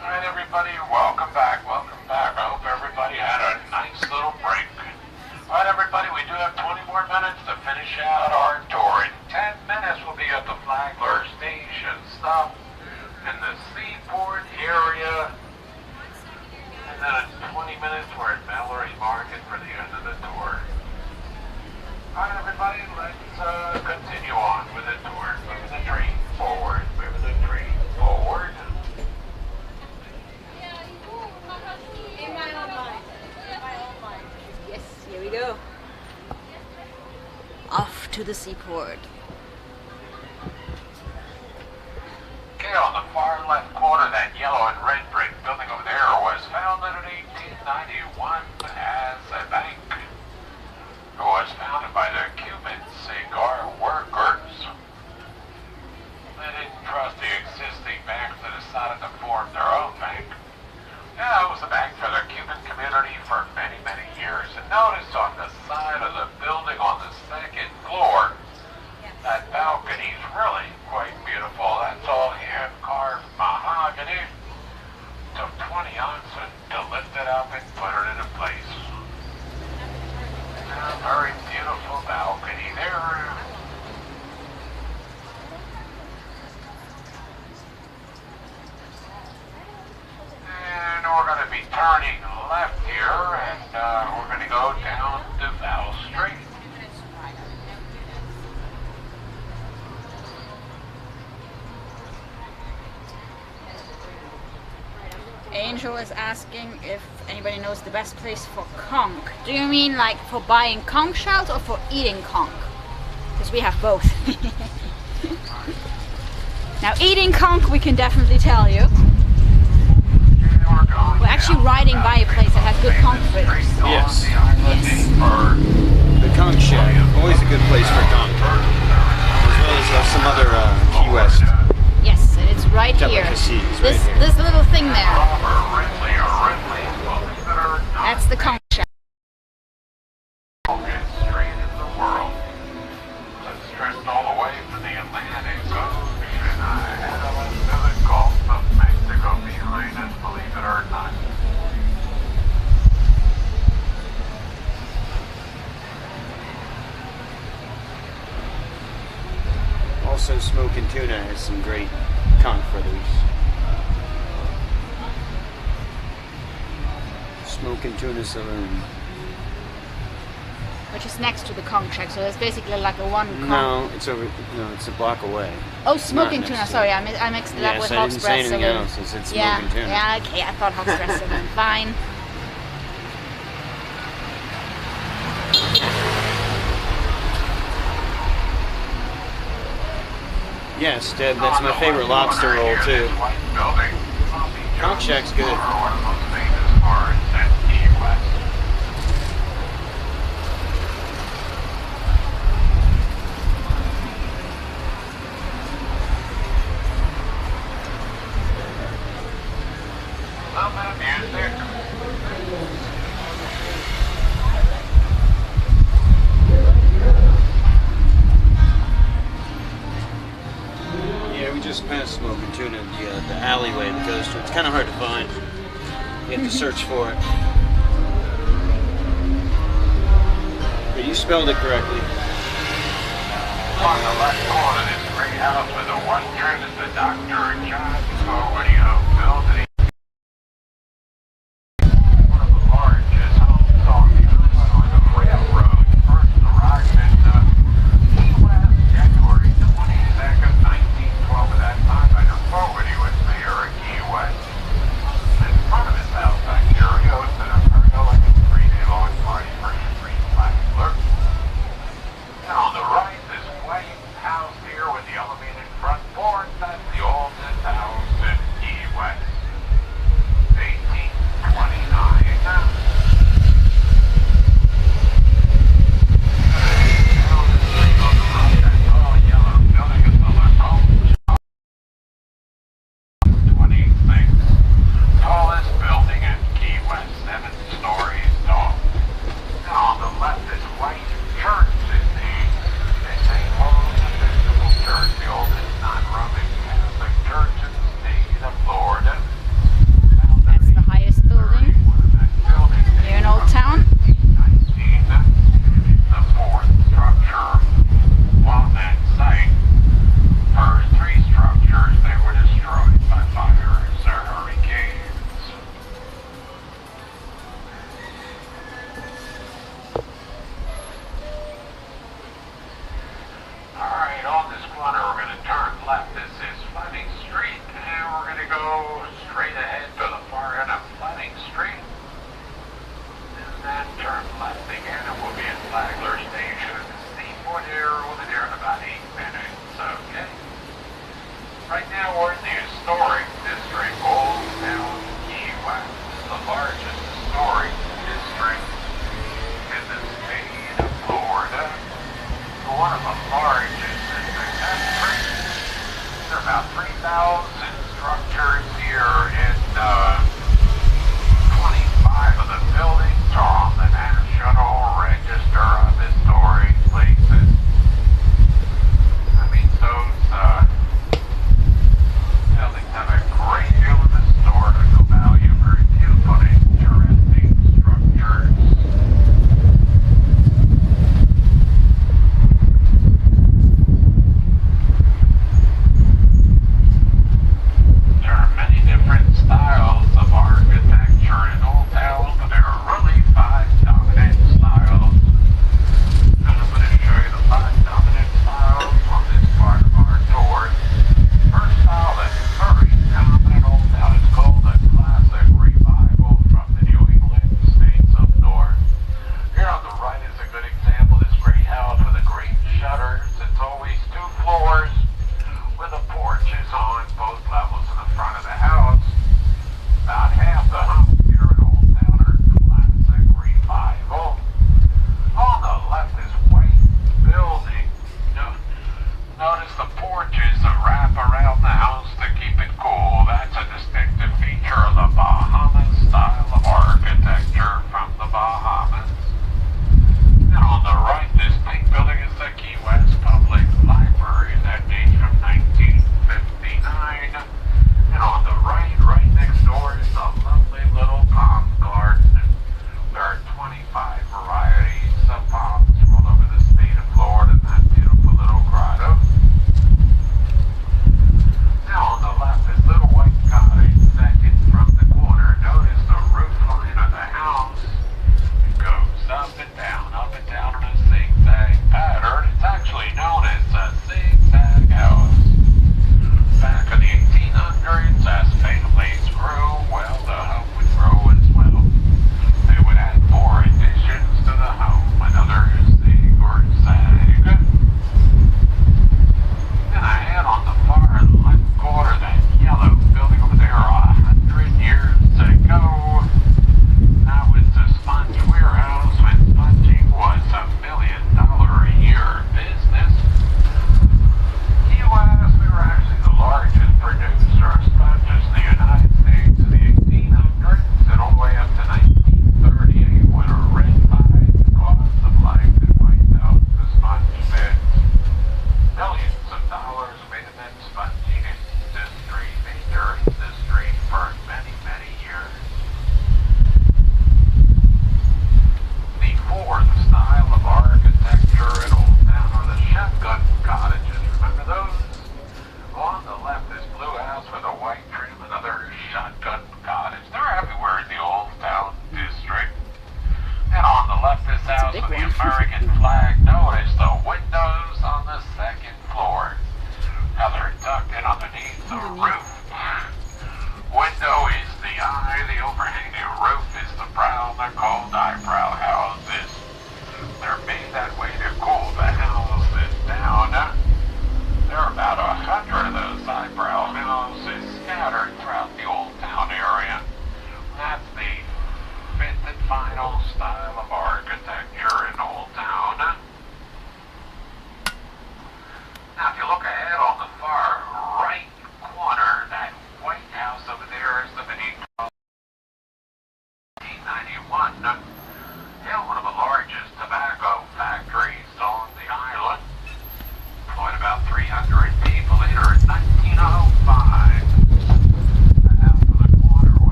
All right, everybody, welcome back, welcome back. I hope everybody had a nice little break. All right, everybody, we do have 20 more minutes to finish out our tour. In 10 minutes, we'll be at the Flagler Station stop in the Seaport area. And then in 20 minutes, we're at Mallory Market for the end of the tour. All right, everybody, let's continue on with the tour. Moving the train forward, moving the train forward. Yes, here we go. Off to the Seaport. Okay, on the far left corner, that yellow and red brick building over there, be turning left here, and we're going to go down DeVal Street. Angel is asking if anybody knows the best place for conch. Do you mean like for buying conch shells or for eating conch? Because we have both. Now eating conch we can definitely tell you. We're actually riding by a place that has good conch fritters. Yes. Yes. The Conch Shack, always a good place for conch. As well as some other Key West Yes, and it's right here. delicacies. This Right here. this little thing there. That's the conch shack. Straight in the world. Let's drift all the way from the Atlantic Ocean ahead of us to the Gulf of Mexico behind us, believe it or not. Also, Smoking Tuna has some great conch fritters. Smoking Tuna Saloon. Which is next to the conch shack, so it's basically like a one conch. No, it's over. No, it's a block away. Oh, smoking Not tuna. next to Sorry, it. I mixed it up Yes, with I Hawk's didn't say Breath anything Saloon. else. I said Yeah, Smoking Tuna. yeah, okay. I thought Hawk's Breath Saloon. Fine. Yes, Deb, that's my favorite lobster roll too. Conch Shack's good. One of the most famous bars at Key West. Love that music. Yeah, we just passed Smoking Tuna, the alleyway that goes to it. It's kind of hard to find. You have to search for it. But you spelled it correctly. On the left corner, this great house with a one turn is the Dr. John Video building. One of the largest homes on the railroad. First arrived in Key West, January 22nd, 1912. At that time, I don't know when he was mayor of Key West. In front of his house back here, he hosted a very three-day-long party for Henry Flagler. And on the right, this white house here with the elevated front porch, that's the oldest house in Key West. 1829. Tallest building in Key West, 7 stories tall. And on the left is White Church in the St. Paul's Episcopal Church, the oldest non-Roman Catholic church in the state of Florida. That's the highest building here in Old Town. The fourth structure on that site. First 3 structures, they were destroyed by fires or hurricanes. Alright, on this corner we're going to turn left. This is Fleming Street, and we're going to go straight ahead to the far end of Fleming Street. And then turn left again, and we'll be at Flagler Station at the Seaport here. We'll be there in about 8 minutes, okay? Right now we're in the historic district, Old Town Key West, the largest historic district in the state of Florida. One of the largest in the country. There are about 3,000 structures here, and 25 of the buildings are on the National Register of Historic Places. I mean, those buildings have a great deal of historical value, very beautiful and interesting structures.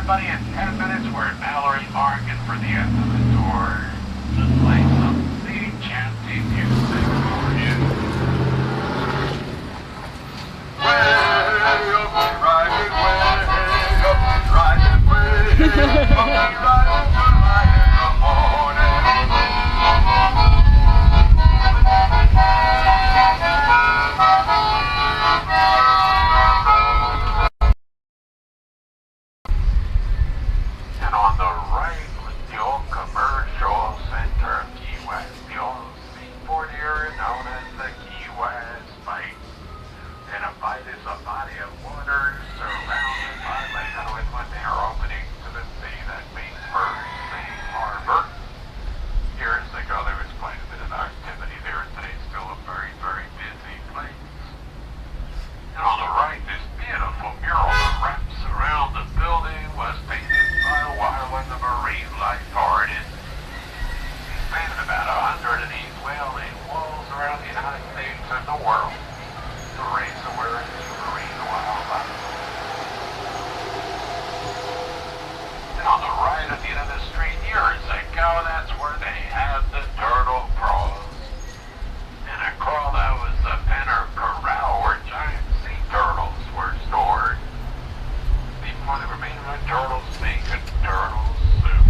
everybody, in 10 minutes we're at Mallory Market for the end of the tour. Just play some sea chanty music for you. Way up, riding way up, riding way up, riding tonight in the morning. And on the right was the old commercial center of Key West, the old Seaport area known as the Key West Bight. And a bight is a body of water surrounded by land with one narrow opening to the sea that means Bird Sea Harbor. Years ago there was quite a bit of activity there, and today's still a very, very busy place. And on the right, this beautiful mural that wraps around the building was painted by a while when the marine life artist. He's painted about 100 of these whale-laid walls around the United States and the world to raise awareness to marine wildlife. And on the right at the end of the street, years ago, that's where they had the turtle crawls. And a crawl, that was the pen or corral where giant sea turtles were stored. Before they were made into turtles, making turtle soup.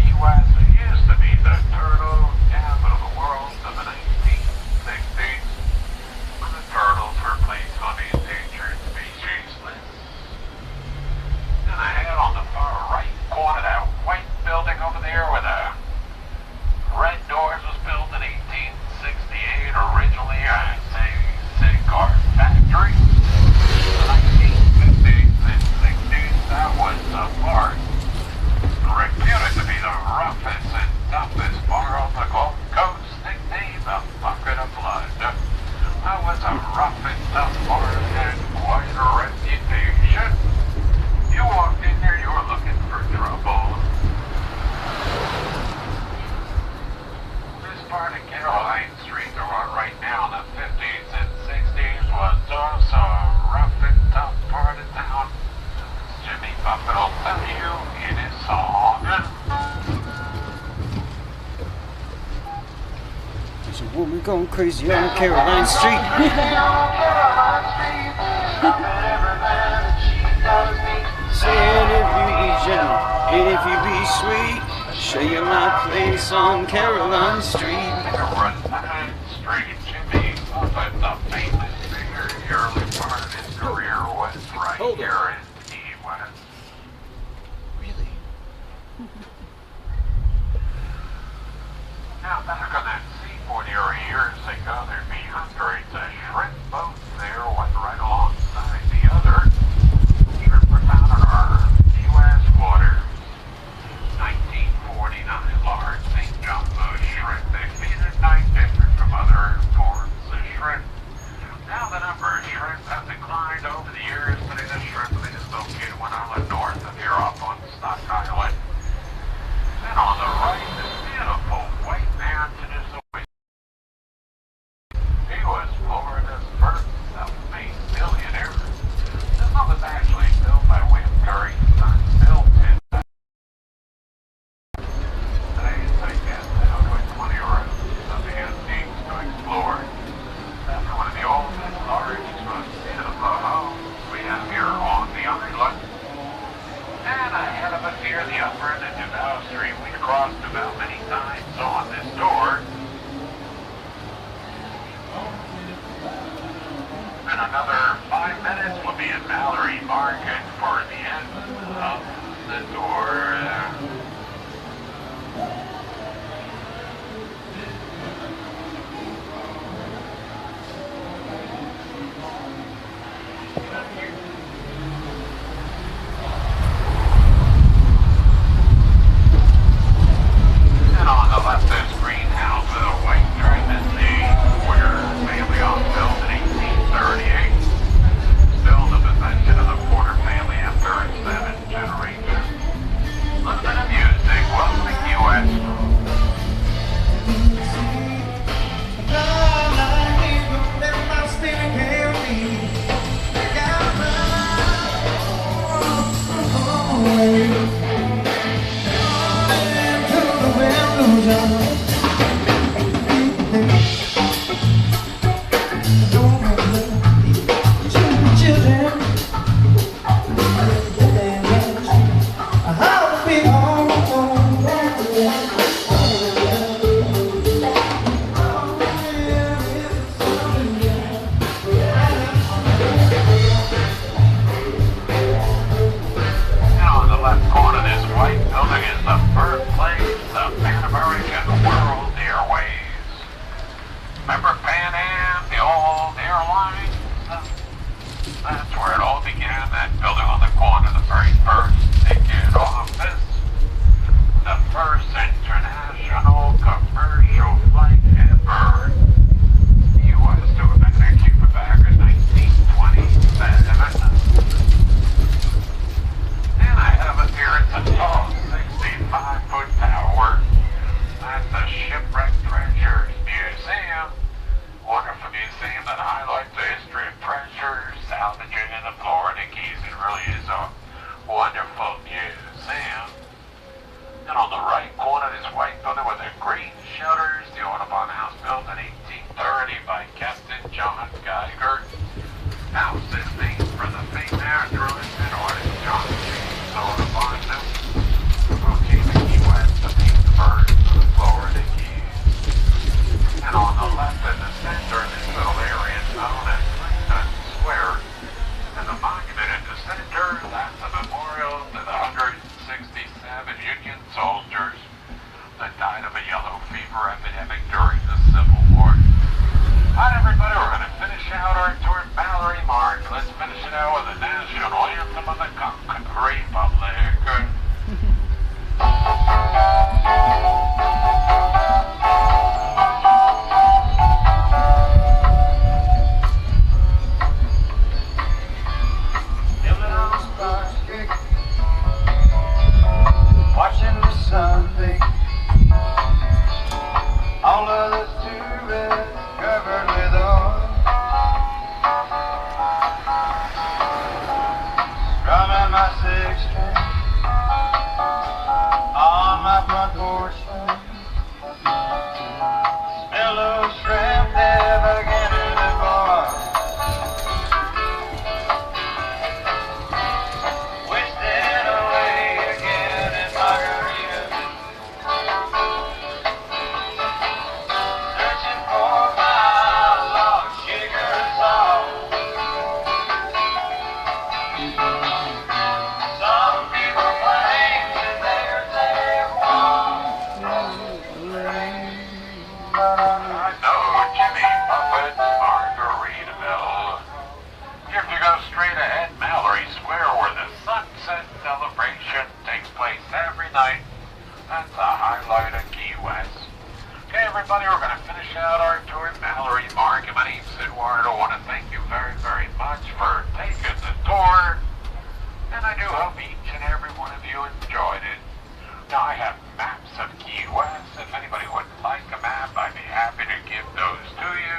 Key West used to be the turtle capital of the world in the 1960s, when the turtles were placed on the endangered species list. And I had on the far right corner that white building over there with the red doors was built in 1868, originally a cigar factory. In the 1950s and 60s, that was the part reputed to be the roughest and toughest bar on the Gulf Coast, nicknamed the Bucket of Blood. That was a rough and tough bar and had quite a reputation. You walked in there, you were looking for trouble. This part of Caroline Street, the one right now in the 50s and 60s, was also a rough and tough part of town. Jimmy Buffett will tell you in his song. There's a woman going crazy on Caroline Street. Saying if you be gentle, and if you be sweet, show you my place on Caroline Street. Street, Jimmy Buffett, the famous singer, the early part of his career was right here in Key West. Really? Now, back on that Seaport area years ago, there'd be hundreds of shrimp boats there, one right alongside the other. Shrimp were found in our Key West waters. 1949, large St. Jumbo shrimp. They feed at night, different from other forms of shrimp. Now the number of shrimp have declined over the years, but in the shrimp is located 1 island north of here off on Stock Island. And on the right, this beautiful white man to the west. He was Florida's first self-made millionaire. This one was actually built by William Curry's son, Bill Pitt. Today's take us down to 20 rows of the antiques to explore. That's one of the oldest, largest, most beautiful homes we have here on the island. And ahead of us here, the upper end of Duval Street, we crossed about many times on this tour. In another 5 minutes, we'll be at Mallory Market for the end of the tour. And on the left is greenhouse with a white dragon sea, where family owned built in 1838. Still the possession of the Porter family after 7 generations. That's where it all began, that building on the corner, the very first ticket office. The first international commercial flight ever. The U.S. to America, Cuba back in 1927. And I have it here, it's a tall 65-foot tower. That's the Shipwreck Treasures Museum. Wonderful museum that highlights the history of treasures, salvaging in the Florida Keys. It really is a wonderful museum. And on the right corner, this white building with the green shutters, the Audubon House built in 1830 by Captain John Geiger. House is named for the famed naturalist and artist John James Audubon, who came to Key West to paint the birds of the Florida Keys. And on the left in the center, this little area is known as Lighthouse Square. And the monument in the center, that's a memorial to the 167 Union soldiers that died of a yellow fever epidemic during the Civil War. Alright everybody, we're going to finish out our tour at Mallory Mark. Let's finish it out with the national anthem of the Conch Republic. Watching the sun bake, all of the tourists covered with oil, strumming my six string on my front porch swing. Smell of shrimp there beginning to boil. Wasting away again in margaritas, searching for my lost sugar salt. Some people claim that they're their one. I know Jimmy Buffett's Margaritaville. If you go straight ahead, Mallory Square, where the sunset celebration takes place every night. That's a highlight of Key West. Okay, everybody, we're going to finish out our tour at Mallory Mark. And my name's Eduardo. I want to thank you very, very much for taking the tour. And I do hope each and every one of you enjoyed it. Now, I have maps of Key West. If anybody would like a map, I'd be happy to give those to you.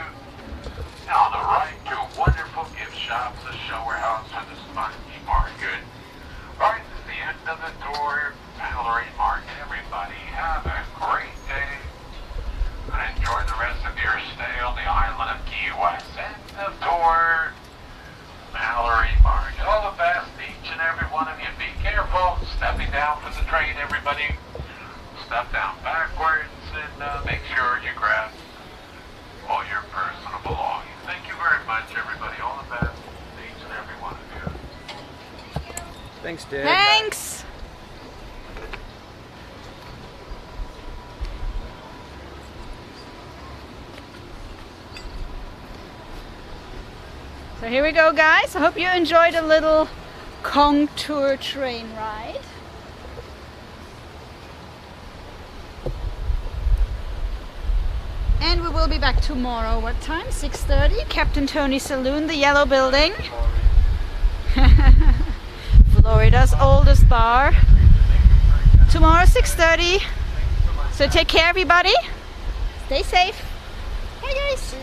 Now, on the right, two wonderful gift shops, a shower house, and a sponge market. Right, this is the end of the tour. Mallory Market, everybody, have a great day. And enjoy the rest of your stay on the island of Key West. End of tour. Mallory Market. All the best, each and every one of you. Be careful stepping down from the train, everybody. Step down backwards and make sure you grab all your personal belongings. Thank you very much, everybody. All the best, each and every one of you. Thanks, Dad. Thanks. So here we go, guys. I hope you enjoyed a little contour train ride. And we will be back tomorrow. What time? 6:30. Captain Tony's Saloon, the yellow building. Florida's oldest bar. Tomorrow 6:30. So take care, everybody. Stay safe. Bye, guys.